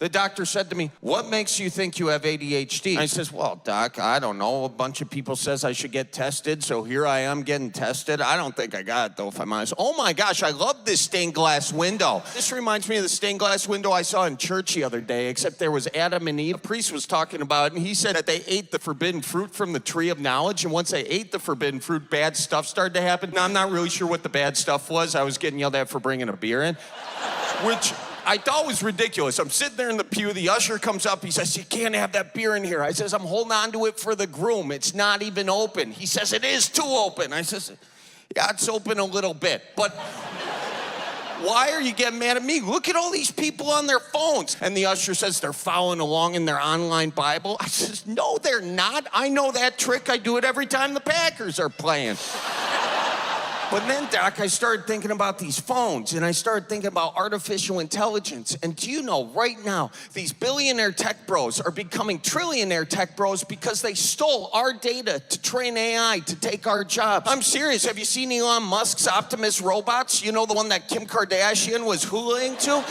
The doctor said to me, "What makes you think you have ADHD?" I says, "Well, doc, I don't know. A bunch of people says I should get tested, so here I am getting tested. I don't think I got it, though, if I'm honest." Oh my gosh, I love this stained glass window. This reminds me of the stained glass window I saw in church the other day, except there was Adam and Eve. The priest was talking about it, and he said that they ate the forbidden fruit from the tree of knowledge, and once they ate the forbidden fruit, bad stuff started to happen. Now, I'm not really sure what the bad stuff was. I was getting yelled at for bringing a beer in, which I thought was ridiculous. I'm sitting there in the pew, the usher comes up, he says, "You can't have that beer in here." I says, "I'm holding on to it for the groom. It's not even open." He says, "It is too open." I says, "Yeah, it's open a little bit, but why are you getting mad at me? Look at all these people on their phones." And the usher says, "They're following along in their online Bible." I says, "No, they're not. I know that trick. I do it every time the Packers are playing." But then, Doc, I started thinking about these phones, and I started thinking about artificial intelligence. And do you know, right now, these billionaire tech bros are becoming trillionaire tech bros because they stole our data to train AI to take our jobs. I'm serious. Have you seen Elon Musk's Optimus robots? You know, the one that Kim Kardashian was hooling to?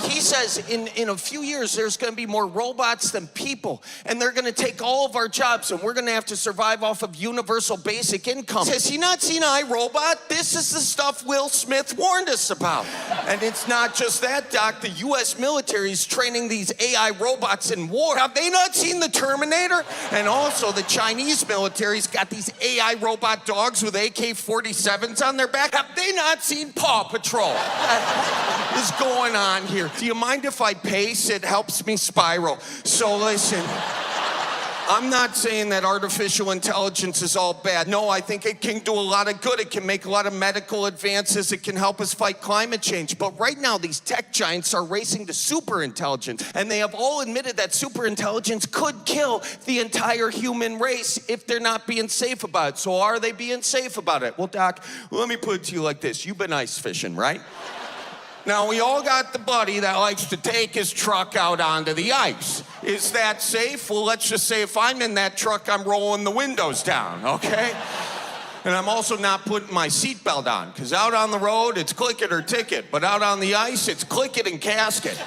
He says in a few years, there's going to be more robots than people, and they're going to take all of our jobs, and we're going to have to survive off of universal basic income. Has he not seen iRobot? This is the stuff Will Smith warned us about. And it's not just that, Doc. The U.S. military is training these AI robots in war. Have they not seen the Terminator? And also the Chinese military's got these AI robot dogs with AK-47s on their back. Have they not seen Paw Patrol? What is going on here? Do you mind if I pace? It helps me spiral. So listen. I'm not saying that artificial intelligence is all bad. No, I think it can do a lot of good. It can make a lot of medical advances. It can help us fight climate change. But right now, these tech giants are racing to superintelligence. And they have all admitted that superintelligence could kill the entire human race if they're not being safe about it. So are they being safe about it? Well, Doc, let me put it to you like this. You've been ice fishing, right? Now, we all got the buddy that likes to take his truck out onto the ice. Is that safe? Well, let's just say if I'm in that truck, I'm rolling the windows down, okay? And I'm also not putting my seatbelt on, because out on the road, it's click it or ticket. But out on the ice, it's click it and casket.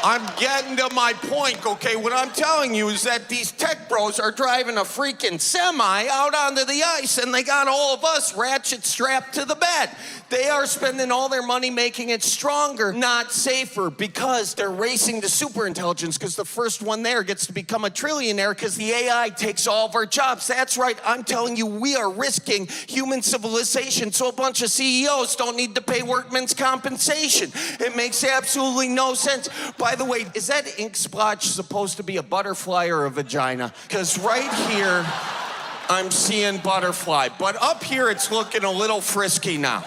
I'm getting to my point, okay? What I'm telling you is that these tech bros are driving a freaking semi out onto the ice, and they got all of us ratchet strapped to the bed. They are spending all their money making it stronger, not safer, because they're racing to superintelligence, because the first one there gets to become a trillionaire because the AI takes all of our jobs. That's right, I'm telling you, we are risking human civilization so a bunch of CEOs don't need to pay workmen's compensation. It makes absolutely no sense. By the way, is that ink splotch supposed to be a butterfly or a vagina? Because right here, I'm seeing butterfly, but up here, it's looking a little frisky now.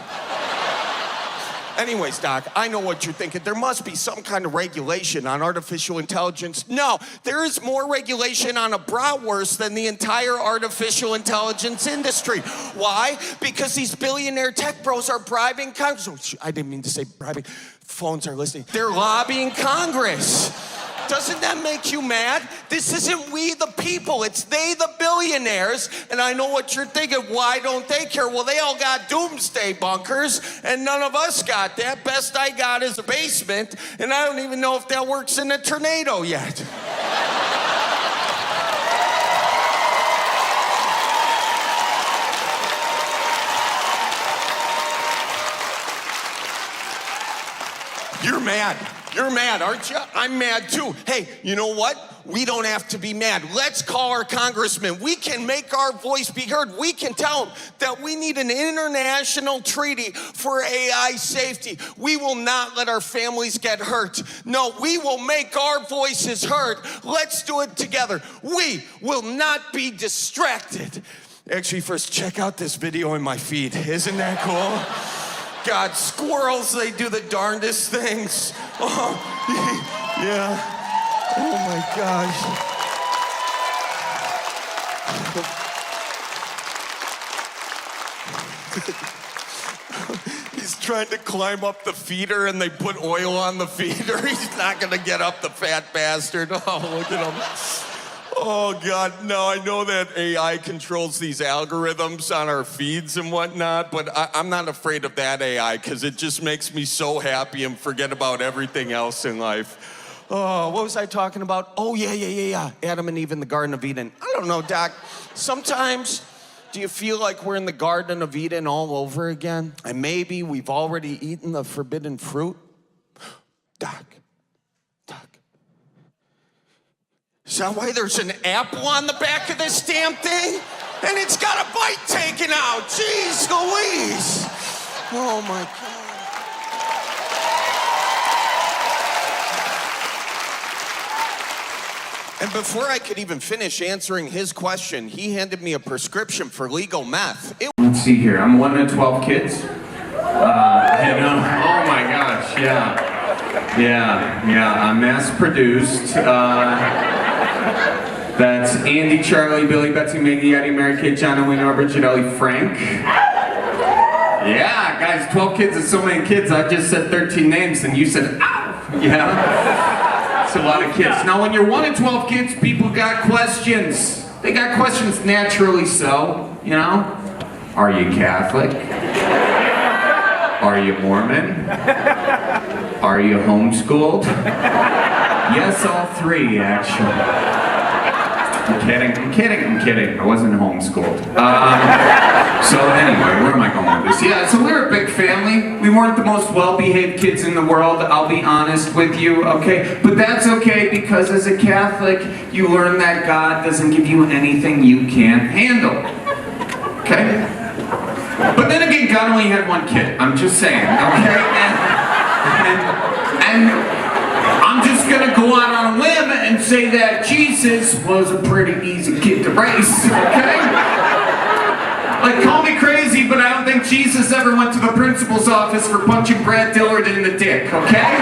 Anyways, Doc, I know what you're thinking. There must be some kind of regulation on artificial intelligence. No, there is more regulation on a bratwurst than the entire artificial intelligence industry. Why? Because these billionaire tech bros are bribing Congress. Oh, I didn't mean to say bribing. Phones are listening. They're lobbying Congress. Doesn't that make you mad? This isn't we the people, it's they the billionaires. And I know what you're thinking, why don't they care? Well, they all got doomsday bunkers, and none of us got that. Best I got is a basement, and I don't even know if that works in a tornado yet. You're mad. You're mad, aren't you? I'm mad too. Hey, you know what? We don't have to be mad. Let's call our congressman. We can make our voice be heard. We can tell them that we need an international treaty for AI safety. We will not let our families get hurt. No, we will make our voices heard. Let's do it together. We will not be distracted. Actually, first, check out this video in my feed. Isn't that cool? God, squirrels, they do the darndest things. Oh, yeah. Oh my gosh. He's trying to climb up the feeder and they put oil on the feeder. He's not gonna get up, the fat bastard. Oh, look at him. Oh, God, no, I know that AI controls these algorithms on our feeds and whatnot, but I'm not afraid of that AI because it just makes me so happy and forget about everything else in life. Oh, what was I talking about? Oh, yeah. Adam and Eve in the Garden of Eden. I don't know, Doc. Sometimes, do you feel like we're in the Garden of Eden all over again? And maybe we've already eaten the forbidden fruit? Doc. Is that why there's an apple on the back of this damn thing? And it's got a bite taken out. Jeez Louise. Oh, my God. And before I could even finish answering his question, he handed me a prescription for legal meth. Let's see here. I'm one of 12 kids. Oh, my gosh, yeah. Mass-produced. That's Andy, Charlie, Billy, Betsy, Maggie, Eddie, Mary Kate, John, Owen, Norbert, Gidelli, Frank. Yeah, guys, 12 kids is so many kids. I just said 13 names and you said, ow! Yeah, it's a lot of kids. Now, when you're 1 of 12 kids, people got questions. They got questions naturally so, you know? Are you Catholic? Are you Mormon? Are you homeschooled? Yes, all three, actually. I'm kidding. I wasn't homeschooled. So anyway, where am I going with this? Yeah, so we're a big family. We weren't the most well-behaved kids in the world, I'll be honest with you, okay? But that's okay, because as a Catholic, you learn that God doesn't give you anything you can't handle. Okay? But then again, God only had one kid. I'm just saying, okay? And I'm just gonna go out on a limb and say that Jesus was a pretty easy kid to raise, okay? Like, call me crazy, but I don't think Jesus ever went to the principal's office for punching Brad Dillard in the dick, okay?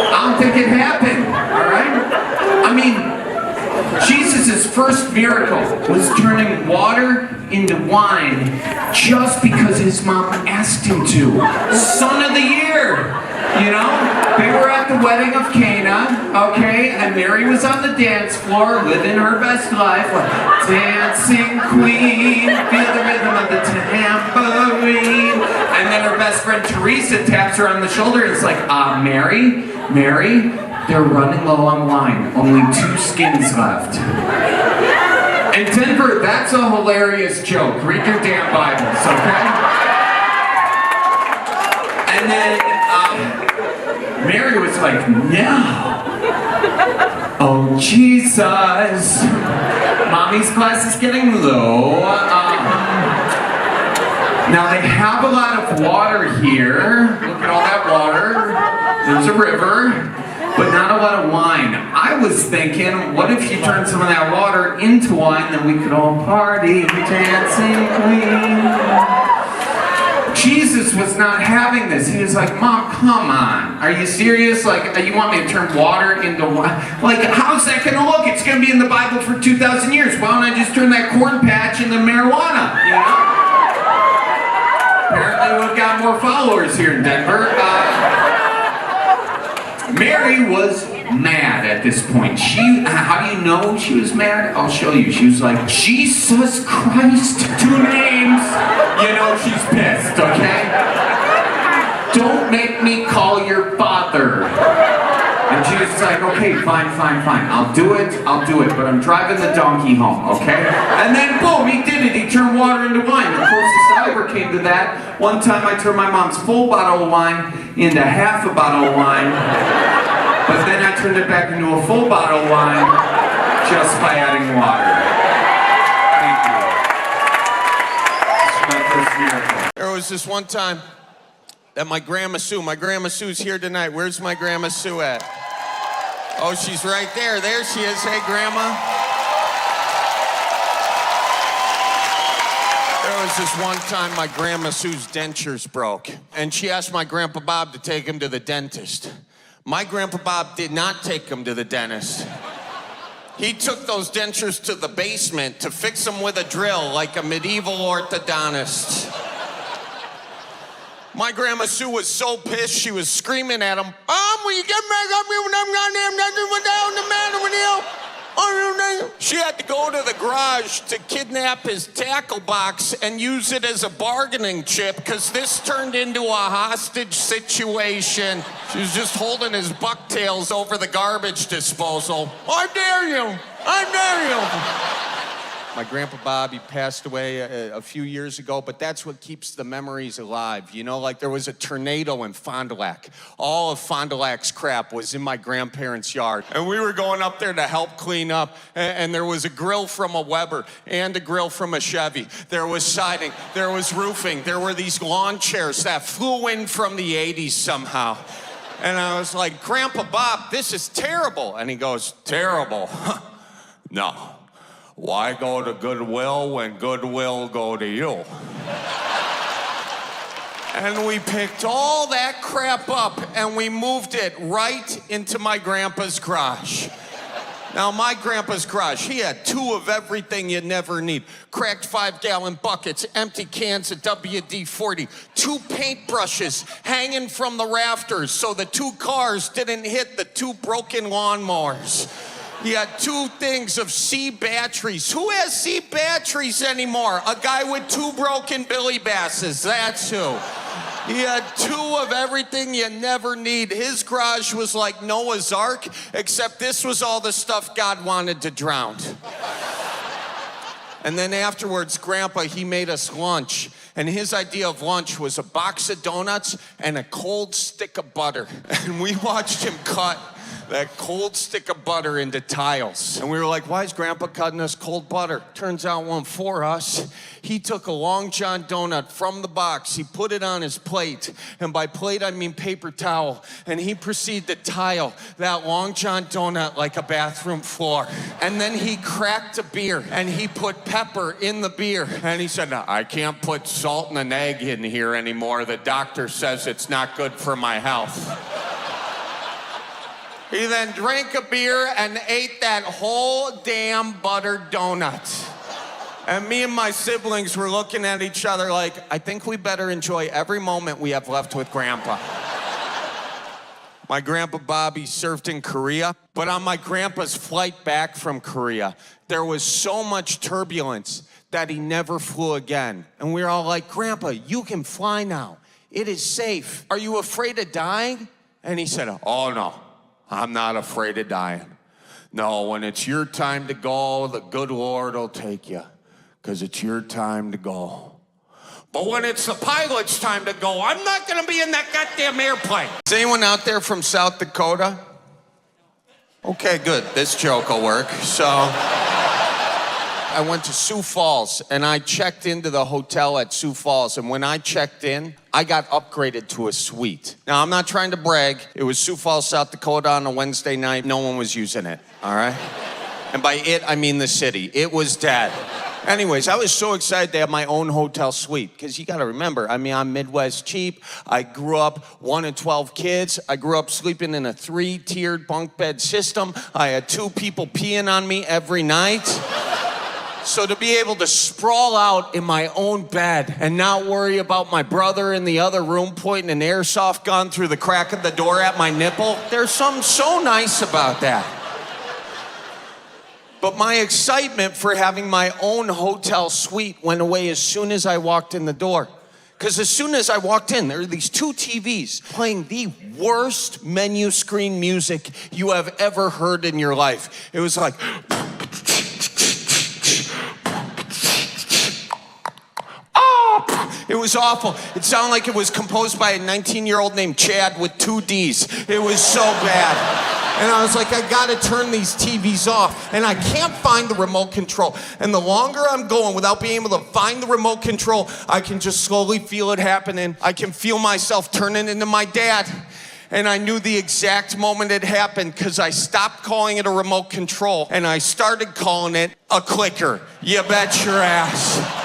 I don't think it happened, alright? I mean, Jesus' first miracle was turning water into wine just because his mom asked him to. Son of the year, you know? They were at the wedding of Cana, okay? And Mary was on the dance floor living her best life. Dancing queen, feel the rhythm of the tambourine. And then her best friend Teresa taps her on the shoulder and is like, Mary, they're running low on wine. Only 2 skins left. In Denver, that's a hilarious joke. Read your damn Bibles, okay? And then Mary was like, no. Oh, Jesus. Mommy's glass is getting low. Now they have a lot of water here. Look at all that water. There's a river. But not a lot of wine. I was thinking, what if you turn some of that water into wine, then we could all party, dancing queen. Jesus was not having this. He was like, Mom, come on. Are you serious? Like, you want me to turn water into wine? Like, how's that gonna look? It's gonna be in the Bible for 2,000 years. Why don't I just turn that corn patch into marijuana, you know? Apparently we've got more followers here in Denver. Mary was mad at this point. How do you know she was mad? I'll show you. She was like, Jesus Christ, 2 names. You know she's pissed, okay? Don't make me call your father. And she was like, okay, fine. I'll do it, but I'm driving the donkey home, okay? And then boom, he did it. He turned water into wine. The closest I ever came to that, one time I turned my mom's full bottle of wine into half a bottle of wine. But then I turned it back into a full bottle of wine just by adding water. Thank you. This is my first miracle. There was this one time that my Grandma Sue's here tonight. Where's my Grandma Sue at? Oh, she's right there. There she is. Hey, Grandma. There was this one time my Grandma Sue's dentures broke, and she asked my Grandpa Bob to take him to the dentist. My Grandpa Bob did not take him to the dentist. He took those dentures to the basement to fix them with a drill like a medieval orthodontist. My Grandma Sue was so pissed, she was screaming at him, I'm will you get back up here with them goddamn nothing? What the hell the matter with you? She had to go to the garage to kidnap his tackle box and use it as a bargaining chip because this turned into a hostage situation. She was just holding his bucktails over the garbage disposal. I dare you! I dare you! My Grandpa Bobby passed away a few years ago, but that's what keeps the memories alive. You know, like there was a tornado in Fond du Lac. All of Fond du Lac's crap was in my grandparents' yard. And we were going up there to help clean up, and there was a grill from a Weber and a grill from a Chevy. There was siding, there was roofing, there were these lawn chairs that flew in from the 80s somehow. And I was like, Grandpa Bob, this is terrible. And he goes, terrible? No. Why go to Goodwill when Goodwill go to you? And we picked all that crap up and we moved it right into my grandpa's garage. Now, my grandpa's garage, he had 2 of everything you never need. Cracked 5-gallon buckets, empty cans of WD-40, 2 paintbrushes hanging from the rafters so the 2 cars didn't hit the 2 broken lawnmowers. He had 2 things of C batteries. Who has C batteries anymore? A guy with 2 broken Billy Basses, that's who. He had 2 of everything you never need. His garage was like Noah's Ark, except this was all the stuff God wanted to drown. And then afterwards, Grandpa, he made us lunch. And his idea of lunch was a box of donuts and a cold stick of butter. And we watched him cut that cold stick of butter into tiles. And we were like, why is Grandpa cutting us cold butter? Turns out one for us. He took a Long John donut from the box, he put it on his plate, and by plate I mean paper towel, and he proceeded to tile that Long John donut like a bathroom floor. And then he cracked a beer, and he put pepper in the beer. And he said, I can't put salt and an egg in here anymore. The doctor says it's not good for my health. He then drank a beer and ate that whole damn buttered donut. And me and my siblings were looking at each other like, I think we better enjoy every moment we have left with Grandpa. My Grandpa Bobby served in Korea, but on my grandpa's flight back from Korea, there was so much turbulence that he never flew again. And we were all like, Grandpa, you can fly now. It is safe. Are you afraid of dying? And he said, oh no. I'm not afraid of dying. No, when it's your time to go, the good Lord will take you, because it's your time to go. But when it's the pilot's time to go, I'm not going to be in that goddamn airplane. Is anyone out there from South Dakota? Okay, good. This joke will work. So I went to Sioux Falls, and I checked into the hotel at Sioux Falls, and when I checked in, I got upgraded to a suite. Now, I'm not trying to brag. It was Sioux Falls, South Dakota on a Wednesday night. No one was using it, all right? And by it, I mean the city. It was dead. Anyways, I was so excited to have my own hotel suite, because you got to remember, I mean, I'm Midwest cheap. I grew up 1 of 12 kids. I grew up sleeping in a 3-tiered bunk bed system. I had 2 people peeing on me every night. So to be able to sprawl out in my own bed and not worry about my brother in the other room pointing an airsoft gun through the crack of the door at my nipple, there's something so nice about that. But my excitement for having my own hotel suite went away as soon as I walked in the door. Because as soon as I walked in, there were these 2 TVs playing the worst menu screen music you have ever heard in your life. It was like... It was awful. It sounded like it was composed by a 19-year-old named Chad with 2 Ds. It was so bad. And I was like, I gotta turn these TVs off. And I can't find the remote control. And the longer I'm going without being able to find the remote control, I can just slowly feel it happening. I can feel myself turning into my dad. And I knew the exact moment it happened because I stopped calling it a remote control and I started calling it a clicker. You bet your ass.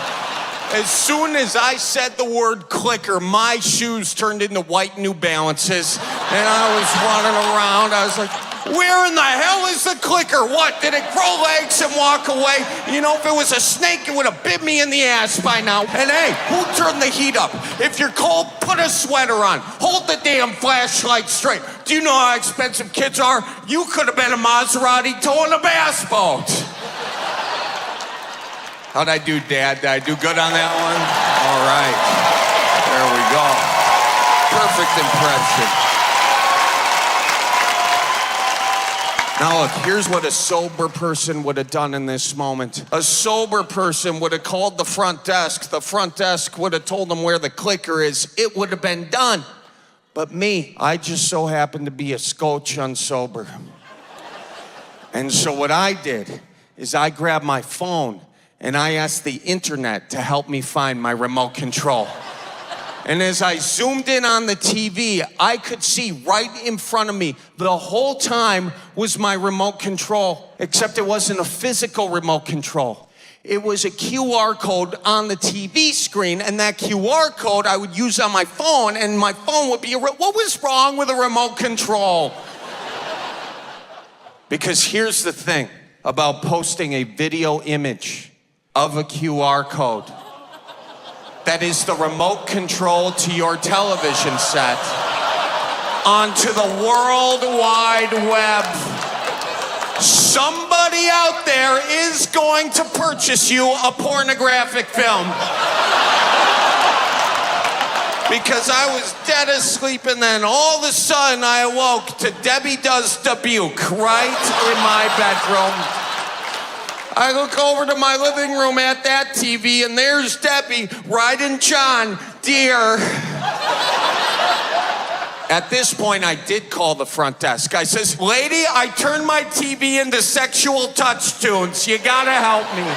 As soon as I said the word clicker, my shoes turned into white New Balances, and I was running around. I was like, Where in the hell is the clicker? What, did it grow legs and walk away? You know, if it was a snake, it would have bit me in the ass by now. And hey, who turned the heat up? If you're cold, put a sweater on. Hold the damn flashlight straight. Do you know how expensive kids are? You could have been a Maserati towing a bass boat. How'd I do, Dad? Did I do good on that one? All right. There we go. Perfect impression. Now look, here's what a sober person would have done in this moment. A sober person would have called the front desk. The front desk would have told them where the clicker is. It would have been done. But me, I just so happened to be a scotch unsober. And so what I did is I grabbed my phone and I asked the internet to help me find my remote control. And as I zoomed in on the TV, I could see right in front of me the whole time was my remote control, except it wasn't a physical remote control. It was a QR code on the TV screen, and that QR code I would use on my phone, and my phone would be, what was wrong with a remote control? Because here's the thing about posting a video image of a QR code. That is the remote control to your television set onto the World Wide Web. Somebody out there is going to purchase you a pornographic film. Because I was dead asleep and then all of a sudden I awoke to Debbie Does Dubuque right in my bedroom. I look over to my living room at that TV, and there's Debbie riding John Deere. At this point, I did call the front desk. I says, lady, I turned my TV into sexual touch tunes. You gotta help me.